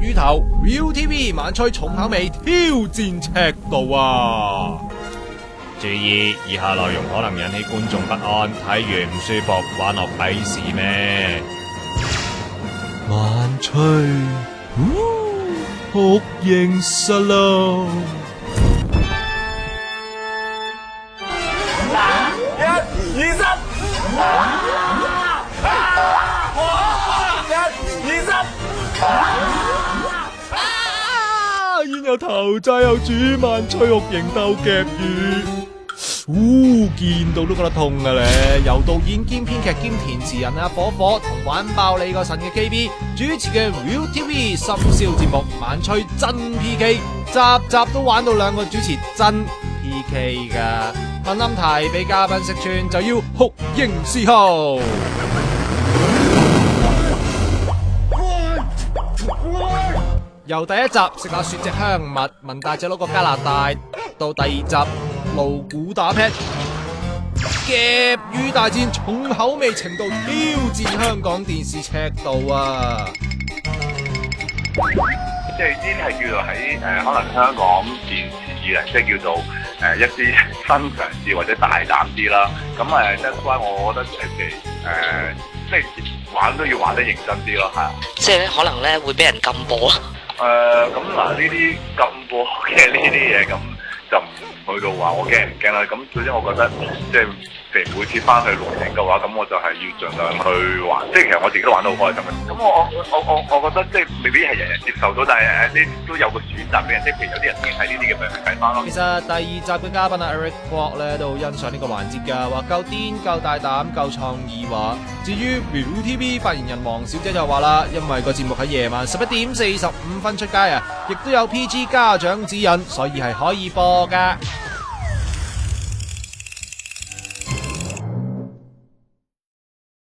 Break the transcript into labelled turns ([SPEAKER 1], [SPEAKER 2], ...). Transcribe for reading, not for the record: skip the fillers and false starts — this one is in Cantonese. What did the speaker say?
[SPEAKER 1] 魚頭 ViuTV 晚吹重口味挑戰赤道啊！注意，以下內容可能引起觀眾不安，睇完唔舒服，玩落鄙視咩？晚吹，酷刑實錄。煙有頭債有主，晚吹酷刑鬥夾魚，見到都覺得痛啊咧！由導演兼編劇兼填詞人火火同玩爆你個腎嘅 KB 主持嘅 ViuTV 深宵節目晚吹真 PK， 集集都玩到兩個主持真 PK 噶，問啱題俾嘉賓識穿就要酷刑伺候。由第一集食下雪隻香蜜，問大隻佬個加拿大，到第二集露骨打劈，夾魚大戰重口味程度挑戰香港電視赤道啊！
[SPEAKER 2] 即係呢啲係叫做喺可能香港電視以嚟，即係叫做一啲新嘗試或者大膽啲啦。咁that's why我覺得即係玩都要玩得認真啲咯，係啊。
[SPEAKER 3] 即係咧，可能咧會俾人禁播啊。
[SPEAKER 2] 咁嗱，呢啲禁播嘅呢啲嘢，咁就唔去到話我驚唔驚啦。咁首先我覺得，即係譬如每次翻去錄影嘅話，咁我就係要盡量去玩。即係其實我自己都玩得好開心嘅。咁我覺得即係未必係人人接受到，但係呢都有個選擇嘅。即係譬如有啲人已經睇呢啲嘅，咪睇翻咯。
[SPEAKER 1] 其實第二集嘅嘉賓Eric Kwok 咧都好欣賞呢個環節㗎，話夠癲、夠大膽、夠創意話。至於 ViuTV 發言人黃小姐就話啦，因為個節目喺夜晚11點45分出街啊，亦都有 PG 家長指引，所以係可以播㗎。